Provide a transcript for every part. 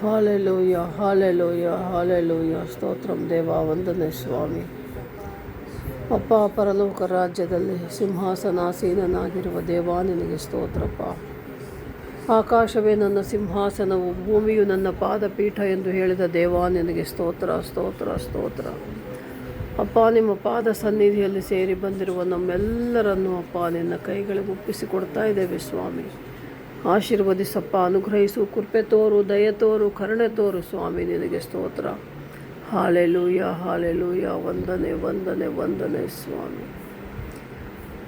Hallelujah, hallelujah, hallelujah. Stotram ದೇವ, ವಂದನೆ ಸ್ವಾಮಿ. ಅಪ್ಪ, ಪರಲೋಕ ರಾಜ್ಯದಲ್ಲಿ ಸಿಂಹಾಸನಾಸೀನನಾಗಿರುವ ದೇವ, ನಿನಗೆ ಸ್ತೋತ್ರಪ್ಪ. ಆಕಾಶವೇ ನನ್ನ ಸಿಂಹಾಸನವು, ಭೂಮಿಯು ನನ್ನ ಪಾದಪೀಠ ಎಂದು ಹೇಳಿದ ದೇವ, ನಿನಗೆ ಸ್ತೋತ್ರ, ಸ್ತೋತ್ರ, ಸ್ತೋತ್ರ. ಅಪ್ಪ, ನಿಮ್ಮ ಪಾದ ಸನ್ನಿಧಿಯಲ್ಲಿ ಸೇರಿ ಬಂದಿರುವ ನಮ್ಮೆಲ್ಲರನ್ನು ಅಪ್ಪ ನಿನ್ನ ಕೈಗಳಿಗೆ ಒಪ್ಪಿಸಿಕೊಡ್ತಾ ಇದ್ದೇವೆ ಸ್ವಾಮಿ. ಆಶೀರ್ವದಿಸಪ್ಪ, ಅನುಗ್ರಹಿಸು, ಕೃಪೆ ತೋರು, ದಯೆ ತೋರು, ಕರುಣೆ ತೋರು ಸ್ವಾಮಿ. ನಿನಗೆ ಸ್ತೋತ್ರ. Hallelujah, hallelujah. ವಂದನೆ, ವಂದನೆ, ವಂದನೆ ಸ್ವಾಮಿ.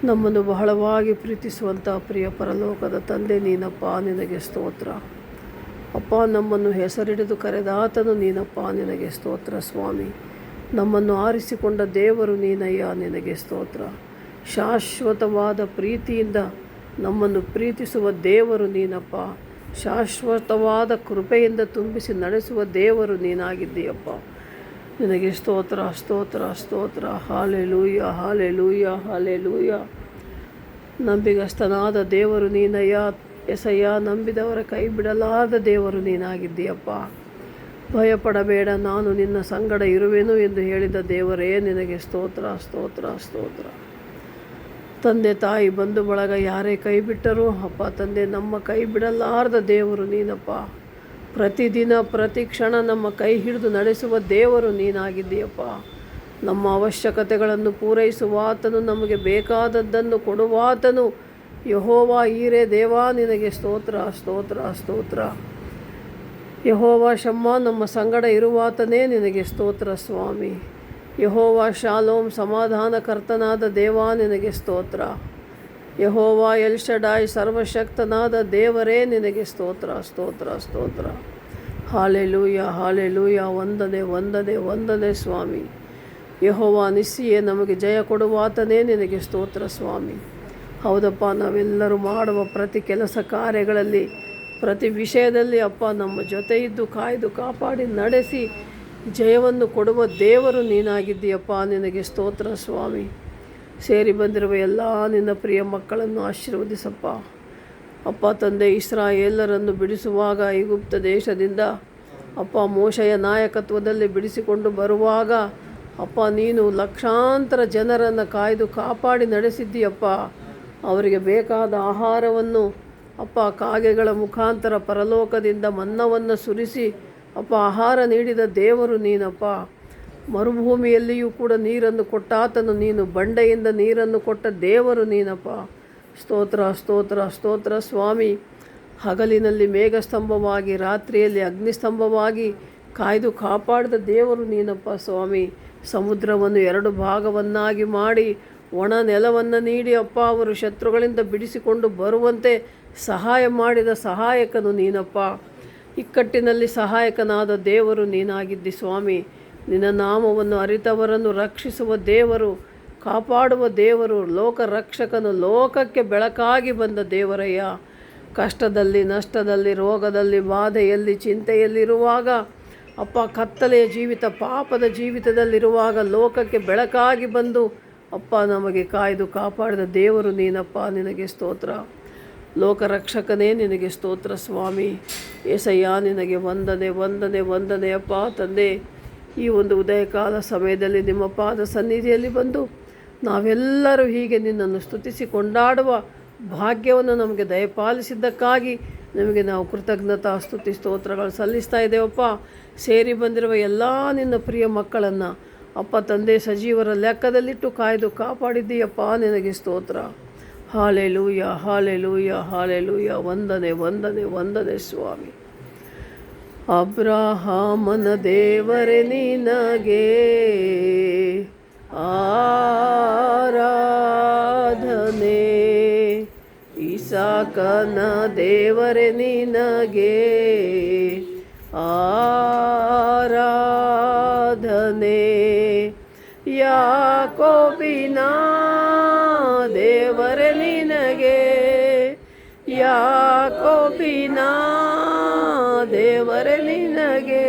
ನಮ್ಮನ್ನು ಬಹಳವಾಗಿ ಪ್ರೀತಿಸುವಂಥ ಪ್ರಿಯ ಪರಲೋಕದ ತಂದೆ ನೀನಪ್ಪ, ನಿನಗೆ ಸ್ತೋತ್ರ. ಅಪ್ಪ, ನಮ್ಮನ್ನು ಹೆಸರಿಡಿದು ಕರೆದಾತನು ನೀನಪ್ಪ, ನಿನಗೆ ಸ್ತೋತ್ರ ಸ್ವಾಮಿ. ನಮ್ಮನ್ನು ಆರಿಸಿಕೊಂಡ ದೇವರು ನೀನಯ್ಯ, ನಿನಗೆ ಸ್ತೋತ್ರ. ಶಾಶ್ವತವಾದ ಪ್ರೀತಿಯಿಂದ ನಮ್ಮನ್ನು ಪ್ರೀತಿಸುವ ದೇವರು ನೀನಪ್ಪ. ಶಾಶ್ವತವಾದ ಕೃಪೆಯಿಂದ ತುಂಬಿಸಿ ನಡೆಸುವ ದೇವರು ನೀನಾಗಿದ್ದೀಯಪ್ಪ. ನಿನಗೆ ಸ್ತೋತ್ರ, ಸ್ತೋತ್ರ, ಸ್ತೋತ್ರ. Hallelujah, hallelujah, hallelujah. ನಂಬಿಗಸ್ತನಾದ ದೇವರು ನೀನಯ್ಯ ಎಸಯ್ಯ. ನಂಬಿದವರ ಕೈ ಬಿಡಲಾದ ದೇವರು ನೀನಾಗಿದ್ದೀಯಪ್ಪ. ಭಯಪಡಬೇಡ, ನಾನು ನಿನ್ನ ಸಂಗಡ ಇರುವೆನು ಎಂದು ಹೇಳಿದ ದೇವರೇ, ನಿನಗೆ ಸ್ತೋತ್ರ, ಸ್ತೋತ್ರ, ಸ್ತೋತ್ರ. ತಂದೆ ತಾಯಿ ಬಂಧು ಬಳಗ ಯಾರೇ ಕೈ ಬಿಟ್ಟರೂ ಅಪ್ಪ ತಂದೆ, ನಮ್ಮ ಕೈ ಬಿಡಲಾರದ ದೇವರು ನೀನಪ್ಪ. ಪ್ರತಿದಿನ ಪ್ರತಿ ಕ್ಷಣ ನಮ್ಮ ಕೈ ಹಿಡಿದು ನಡೆಸುವ ದೇವರು ನೀನಾಗಿದ್ದೀಯಪ್ಪ. ನಮ್ಮ ಅವಶ್ಯಕತೆಗಳನ್ನು ಪೂರೈಸುವಾತನು, ನಮಗೆ ಬೇಕಾದದ್ದನ್ನು ಕೊಡುವಾತನು ಯೆಹೋವ ಈರೇ ದೇವ, ನಿನಗೆ ಸ್ತೋತ್ರ, ಸ್ತೋತ್ರ, ಸ್ತೋತ್ರ. ಯೆಹೋವ ಶಮ್ಮ, ನಮ್ಮ ಸಂಗಡ ಇರುವಾತನೇ, ನಿನಗೆ ಸ್ತೋತ್ರ ಸ್ವಾಮಿ. ಯೆಹೋವ ಶಾಲೋಮ್, ಸಮಾಧಾನಕರ್ತನಾದ ದೇವ, ನಿನಗೆ ಸ್ತೋತ್ರ. ಯೆಹೋವ ಎಲ್ಶಡಾಯ್, ಸರ್ವಶಕ್ತನಾದ ದೇವರೇ, ನಿನಗೆ ಸ್ತೋತ್ರ, ಸ್ತೋತ್ರ, ಸ್ತೋತ್ರ. Hallelujah, hallelujah. ವಂದನೆ, ವಂದನೆ, ವಂದನೆ ಸ್ವಾಮಿ. ಯೆಹೋವ ನಿಸ್ಸಿಯೇ, ನಮಗೆ ಜಯ ಕೊಡುವಾತನೇ, ನಿನಗೆ ಸ್ತೋತ್ರ ಸ್ವಾಮಿ. ಹೌದಪ್ಪ, ನಾವೆಲ್ಲರೂ ಮಾಡುವ ಪ್ರತಿ ಕೆಲಸ ಕಾರ್ಯಗಳಲ್ಲಿ, ಪ್ರತಿ ವಿಷಯದಲ್ಲಿ ಅಪ್ಪ ನಮ್ಮ ಜೊತೆ ಇದ್ದು ಕಾಯ್ದು ಕಾಪಾಡಿ ನಡೆಸಿ ಜಯವನ್ನು ಕೊಡುವ ದೇವರು ನೀನಾಗಿದ್ದೀಯಪ್ಪ. ನಿನಗೆ ಸ್ತೋತ್ರ ಸ್ವಾಮಿ. ಸೇರಿ ಬಂದಿರುವ ಎಲ್ಲ ನಿನ್ನ ಪ್ರಿಯ ಮಕ್ಕಳನ್ನು ಆಶೀರ್ವದಿಸಪ್ಪ. ಅಪ್ಪ ತಂದೆ, ಇಸ್ರಾಯೇಲರನ್ನು ಬಿಡಿಸುವಾಗ ಐಗುಪ್ತ ದೇಶದಿಂದ ಅಪ್ಪ ಮೋಶೆಯ ನಾಯಕತ್ವದಲ್ಲಿ ಬಿಡಿಸಿಕೊಂಡು ಬರುವಾಗ ಅಪ್ಪ ನೀನು ಲಕ್ಷಾಂತರ ಜನರನ್ನು ಕಾಯ್ದು ಕಾಪಾಡಿ ನಡೆಸಿದ್ದೀಯಪ್ಪ. ಅವರಿಗೆ ಬೇಕಾದ ಆಹಾರವನ್ನು ಅಪ್ಪ ಕಾಗೆಗಳ ಮುಖಾಂತರ ಪರಲೋಕದಿಂದ ಮನ್ನವನ್ನು ಸುರಿಸಿ ಅಪ್ಪ ಆಹಾರ ನೀಡಿದ ದೇವರು ನೀನಪ್ಪ. ಮರುಭೂಮಿಯಲ್ಲಿಯೂ ಕೂಡ ನೀರನ್ನು ಕೊಟ್ಟಾತನು ನೀನು, ಬಂಡೆಯಿಂದ ನೀರನ್ನು ಕೊಟ್ಟ ದೇವರು ನೀನಪ್ಪ. ಸ್ತೋತ್ರ, ಸ್ತೋತ್ರ, ಸ್ತೋತ್ರ ಸ್ವಾಮಿ. ಹಗಲಿನಲ್ಲಿ ಮೇಘಸ್ತಂಭವಾಗಿ, ರಾತ್ರಿಯಲ್ಲಿ ಅಗ್ನಿಸ್ತಂಭವಾಗಿ ಕಾಯ್ದು ಕಾಪಾಡಿದ ದೇವರು ನೀನಪ್ಪ ಸ್ವಾಮಿ. ಸಮುದ್ರವನ್ನು 2 ಭಾಗವನ್ನಾಗಿ ಮಾಡಿ ಒಣ ನೆಲವನ್ನು ನೀಡಿ ಅಪ್ಪ ಅವರು ಶತ್ರುಗಳಿಂದ ಬಿಡಿಸಿಕೊಂಡು ಬರುವಂತೆ ಸಹಾಯ ಮಾಡಿದ ಸಹಾಯಕನು ನೀನಪ್ಪ. ಇಕ್ಕಟ್ಟಿನಲ್ಲಿ ಸಹಾಯಕನಾದ ದೇವರು ನೀನಾಗಿದ್ದಿ ಸ್ವಾಮಿ. ನಿನ್ನ ನಾಮವನ್ನು ಅರಿತವರನ್ನು ರಕ್ಷಿಸುವ ದೇವರು, ಕಾಪಾಡುವ ದೇವರು, ಲೋಕ ರಕ್ಷಕನು, ಲೋಕಕ್ಕೆ ಬೆಳಕಾಗಿ ಬಂದ ದೇವರಯ್ಯ. ಕಷ್ಟದಲ್ಲಿ, ನಷ್ಟದಲ್ಲಿ, ರೋಗದಲ್ಲಿ, ಬಾಧೆಯಲ್ಲಿ, ಚಿಂತೆಯಲ್ಲಿರುವಾಗ ಅಪ್ಪ, ಕತ್ತಲೆಯ ಜೀವಿತ, ಪಾಪದ ಜೀವಿತದಲ್ಲಿರುವಾಗ ಲೋಕಕ್ಕೆ ಬೆಳಕಾಗಿ ಬಂದು ಅಪ್ಪ ನಮಗೆ ಕಾಯ್ದು ಕಾಪಾಡಿದ ದೇವರು ನೀನಪ್ಪ. ನಿನಗೆ ಸ್ತೋತ್ರ. ಲೋಕರಕ್ಷಕನೇ ನಿನಗೆ ಸ್ತೋತ್ರ ಸ್ವಾಮಿ. ಏಸಯ್ಯ ನಿನಗೆ ವಂದನೆ ವಂದನೆ ವಂದನೆ ಅಪ್ಪ ತಂದೆ. ಈ ಒಂದು ಉದಯಕಾಲ ಸಮಯದಲ್ಲಿ ನಿಮ್ಮ ಪಾದ ಸನ್ನಿಧಿಯಲ್ಲಿ ಬಂದು ನಾವೆಲ್ಲರೂ ಹೀಗೆ ನಿನ್ನನ್ನು ಸ್ತುತಿಸಿ ಕೊಂಡಾಡುವ ಭಾಗ್ಯವನ್ನು ನಮಗೆ ದಯಪಾಲಿಸಿದ್ದಕ್ಕಾಗಿ ನಿಮಗೆ ನಾವು ಕೃತಜ್ಞತಾ ಸ್ತುತಿ ಸ್ತೋತ್ರಗಳು ಸಲ್ಲಿಸ್ತಾ ಇದ್ದೇವಪ್ಪ. ಸೇರಿ ಬಂದಿರುವ ಎಲ್ಲ ನಿನ್ನ ಪ್ರಿಯ ಮಕ್ಕಳನ್ನು ಅಪ್ಪ ತಂದೆ ಸಜೀವರ ಲೆಕ್ಕದಲ್ಲಿಟ್ಟು ಕಾಯ್ದು ಕಾಪಾಡಿದ್ದೀಯಪ್ಪ. ನಿನಗೆ ಸ್ತೋತ್ರ. Hallelujah hallelujah hallelujah. ವಂದನೆ ವಂದನೆ ವಂದನೆ ಸ್ವಾಮಿ. ಅಬ್ರಹಾಮನ ದೇವರೇ ನಿನಗೆ ಆರಾಧನೆ, ಇಸಾಕನ ದೇವರೇ ನಿನಗೆ ಆರಾಧನೆ, ಯಾಕೋಬಿನ ದೇವರೇ ನಿನಗೆ, ಯಾಕೋಬಿನ ದೇವರೇ ನಿನಗೆ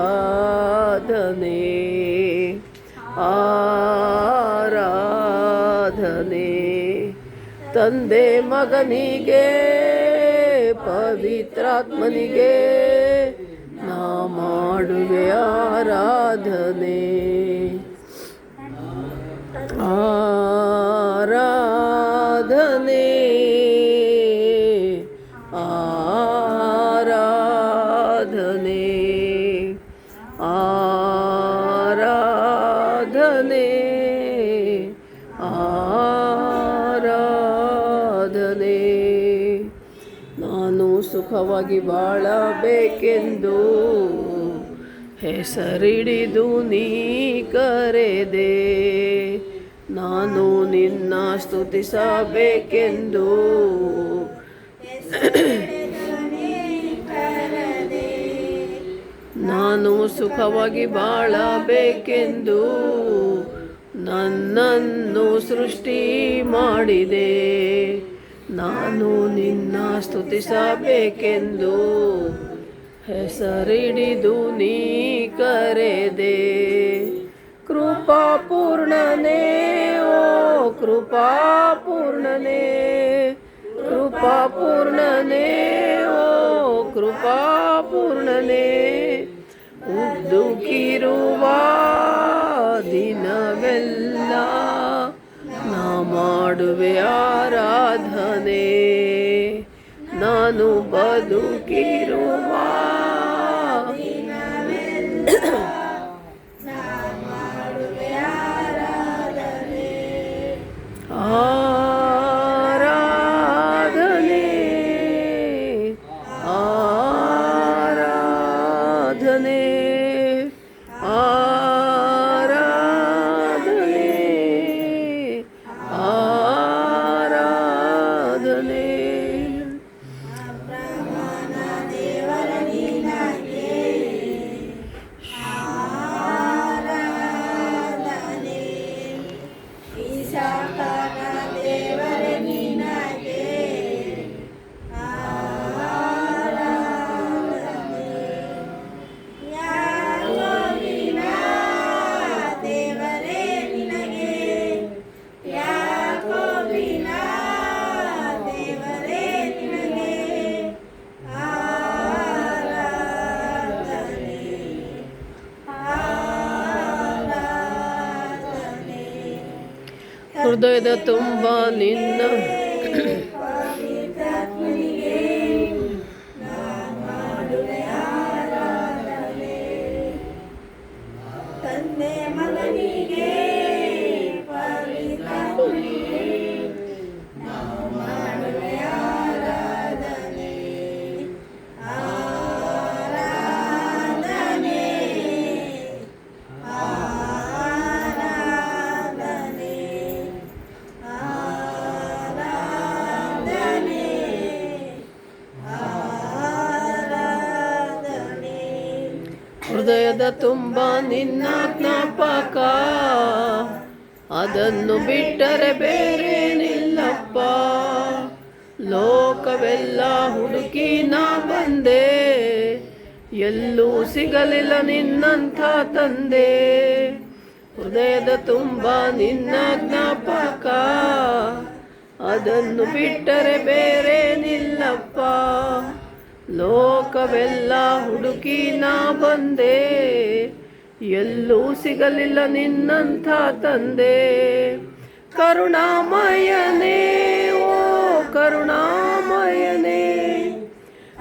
ಆರಾಧನೆ ಆರಾಧನೆ. ತಂದೆ ಮಗನಿಗೆ ಪವಿತ್ರಾತ್ಮನಿಗೆ ನಾ ಮಾಡುವೆ ಆರಾಧನೆ ಆರಾಧನೆ ಆರಾಧನೆ ಆರಾಧನೆ ಆರಾಧನೆ. ನಾನು ಸುಖವಾಗಿ ಬಾಳಬೇಕೆಂದು ಹೆಸರಿಡಿದು ನೀ ಕರೆದೆ, ನಾನು ನಿನ್ನ ಸ್ತುತಿಸಬೇಕೆಂದು ನಾನು ಸುಖವಾಗಿ ಬಾಳಬೇಕೆಂದು ನನ್ನನ್ನು ಸೃಷ್ಟಿ ಮಾಡಿದೆ, ನಾನು ನಿನ್ನ ಸ್ತುತಿಸಬೇಕೆಂದು ಹೆಸರಿಡಿದು ನೀ ಕರೆದೆ. ಕೃಪಾಪೂರ್ಣನೇ ಓ ಕೃಪಾಪೂರ್ಣನೇ, ಕೃಪಾಪೂರ್ಣನೇ ಓ ಕೃಪಾಪೂರ್ಣನೇ, ಉದ್ದುಕಿರುವ ದಿನವೆಲ್ಲ ನಾ ಮಾಡುವೆ ಆರಾಧನೆ, ನಾನು ಬದುಕಿರುವ ಆರಾಧನೆ ಆರಾಧನೆ ಆರಾಧನೆ ಆರಾಧನೆ. ಹೃದಯದ ತುಂಬ ನಿನ್ನ ತಂದೆ ಮಗನಿಗೆ ಆರಾಧನೆ ಹೃದಯದ ತುಂಬ ನಿನ್ನ ಜ್ಞಾಪಕ, ಅದನ್ನು ಬಿಟ್ಟರೆ ಬೇರೇನಿಲ್ಲಪ್ಪ. ಲೋಕವೆಲ್ಲ ಹುಡುಕಿ ನಾ ಬಂದೆ, ಎಲ್ಲೂ ಸಿಗಲಿಲ್ಲ ನಿನ್ನಂಥ ತಂದೆ. ಹೃದಯದ ತುಂಬ ನಿನ್ನ ಜ್ಞಾಪಕ, ಅದನ್ನು ಬಿಟ್ಟರೆ ಬೇರೇನಿಲ್ಲಪ್ಪ. ಲೋಕವೆಲ್ಲ ಹುಡುಕಿ ನಾ ಬಂದೆ, ಎಲ್ಲೂ ಸಿಗಲಿಲ್ಲ ನಿನ್ನಂಥ ತಂದೆ. ಕರುಣಾಮಯನೇ ಓ ಕರುಣಾಮಯನೇ,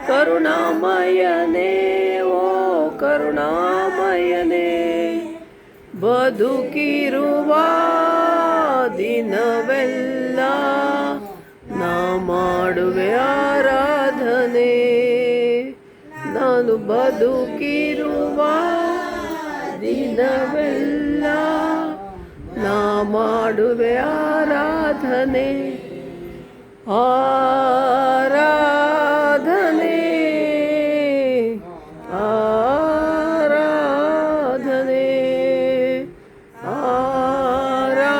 ಕರುಣಾಮಯನೇ ಓ ಕರುಣಾಮಯನೇ. ಬದುಕಿರುವ ದಿನವೆಲ್ಲ ನಾ ಮಾಡುವೆ ಆರಾಧನೆ. ನಾನು ಬದುಕಿರುವ ದಿನವೆಲ್ಲ ನಾ ಮಾಡುವೆ ಆರಾಧನೆ. ಆರಾಧನೆ ಆರಾಧನೆ ಆರಾಧನೆ.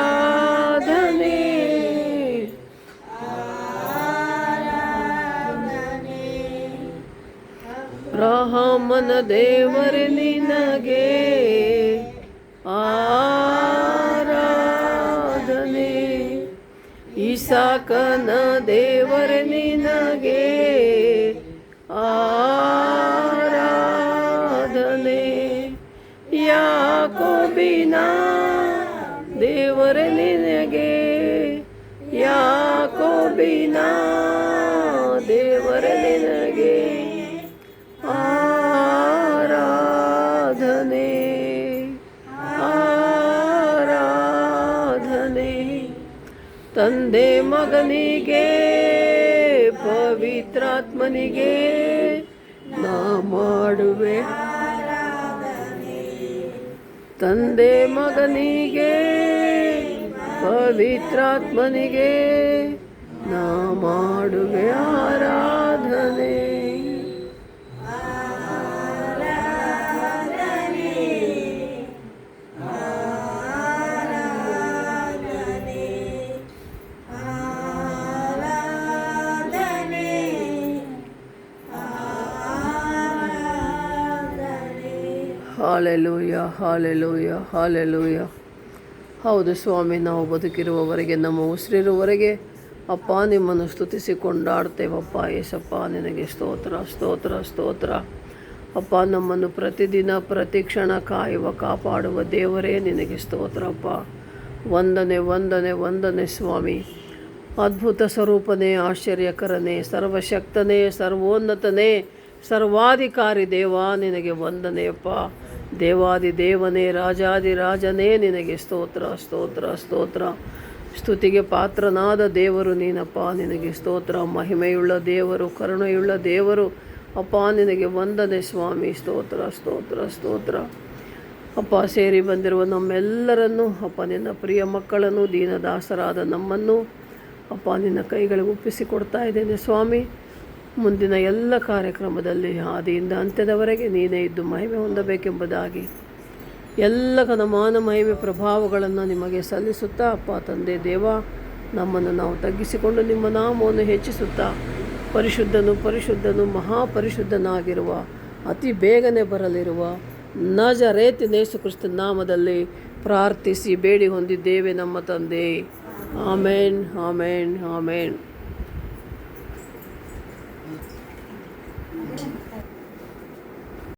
ಅಬ್ರಹಾಮನ ದೇವರೇ ನಿನಗೆ ಆರಾಧನೆ. ಇಸಾಕನ ದೇವರೇ ನಿನಗೆ ಆರಾಧನೆ. ಯಾಕೋಬಿನ ದೇವರೇ ನಿನಗೆ, ಯಾಕೋಬಿನ ದೇವರೇ ನಿನಗೆ ಆರಾಧನೆ ಆರಾಧನೆ. ತಂದೆ ಮಗನಿಗೆ ಪವಿತ್ರಾತ್ಮನಿಗೆ ನಾ ಮಾಡುವೆ. ತಂದೆ ಮಗನಿಗೆ ಪವಿತ್ರಾತ್ಮನಿಗೆ ನಾ ಮಾಡುವೆ ಆರಾಧನೆ. Hallelujah hallelujah hallelujah. ಹೌದು ಸ್ವಾಮಿ, ನಾವು ಬದುಕಿರುವವರೆಗೆ, ನಮ್ಮ ಉಸಿರಿರುವವರೆಗೆ ಅಪ್ಪ ನಿಮ್ಮನ್ನು ಸ್ತುತಿಸಿ ಕೊಂಡಾಡ್ತೇವಪ್ಪ. ಏಸಪ್ಪ ನಿನಗೆ ಸ್ತೋತ್ರ ಸ್ತೋತ್ರ ಸ್ತೋತ್ರ. ಅಪ್ಪ, ನಮ್ಮನ್ನು ಪ್ರತಿದಿನ ಪ್ರತಿ ಕ್ಷಣ ಕಾಯುವ ಕಾಪಾಡುವ ದೇವರೇ ನಿನಗೆ ಸ್ತೋತ್ರಪ್ಪ. ವಂದನೆ ವಂದನೆ ವಂದನೆ ಸ್ವಾಮಿ. ಅದ್ಭುತ ಸ್ವರೂಪನೇ, ಆಶ್ಚರ್ಯಕರನೇ, ಸರ್ವಶಕ್ತನೇ, ಸರ್ವೋನ್ನತನೇ, ಸರ್ವಾಧಿಕಾರಿ ದೇವ ನಿನಗೆ ವಂದನೆಯಪ್ಪ. ದೇವಾದಿ ದೇವನೇ, ರಾಜಾದಿ ರಾಜನೇ ನಿನಗೆ ಸ್ತೋತ್ರ ಸ್ತೋತ್ರ ಸ್ತೋತ್ರ. ಸ್ತುತಿಗೆ ಪಾತ್ರನಾದ ದೇವರು ನೀನಪ್ಪ, ನಿನಗೆ ಸ್ತೋತ್ರ. ಮಹಿಮೆಯುಳ್ಳ ದೇವರು, ಕರುಣೆಯುಳ್ಳ ದೇವರು ಅಪ್ಪ, ನಿನಗೆ ವಂದನೆ ಸ್ವಾಮಿ. ಸ್ತೋತ್ರ ಸ್ತೋತ್ರ ಸ್ತೋತ್ರ. ಅಪ್ಪ, ಸೇರಿ ಬಂದಿರುವ ನಮ್ಮೆಲ್ಲರನ್ನು ಅಪ್ಪ, ನಿನ್ನ ಪ್ರಿಯ ಮಕ್ಕಳನ್ನು, ದೀನದಾಸರಾದ ನಮ್ಮನ್ನು ಅಪ್ಪ ನಿನ್ನ ಕೈಗಳಿಗೆ ಒಪ್ಪಿಸಿಕೊಡ್ತಾ ಇದ್ದೇನೆ ಸ್ವಾಮಿ. ಮುಂದಿನ ಎಲ್ಲ ಕಾರ್ಯಕ್ರಮದಲ್ಲಿ ಆದಿಯಿಂದ ಅಂತ್ಯದವರೆಗೆ ನೀನೇ ಇದ್ದು ಮಹಿಮೆ ಹೊಂದಬೇಕೆಂಬುದಾಗಿ ಎಲ್ಲ ಘನಮಾನ ಮಹಿಮೆ ಪ್ರಭಾವಗಳನ್ನು ನಿಮಗೆ ಸಲ್ಲಿಸುತ್ತಾ ಅಪ್ಪ ತಂದೆ ದೇವ, ನಮ್ಮನ್ನು ನಾವು ತಗ್ಗಿಸಿಕೊಂಡು ನಿಮ್ಮ ನಾಮವನ್ನು ಹೆಚ್ಚಿಸುತ್ತಾ ಪರಿಶುದ್ಧನು ಪರಿಶುದ್ಧನು ಮಹಾಪರಿಶುದ್ಧನಾಗಿರುವ ಅತಿ ಬೇಗನೆ ಬರಲಿರುವ ನಜರೇತಿನ ಯೇಸು ಕ್ರಿಸ್ತನ ನಾಮದಲ್ಲಿ ಪ್ರಾರ್ಥಿಸಿ ಬೇಡಿ ಹೊಂದಿದ್ದೇವೆ ನಮ್ಮ ತಂದೆ. ಆಮೇನ್ ಆಮೇನ್ ಆಮೇನ್.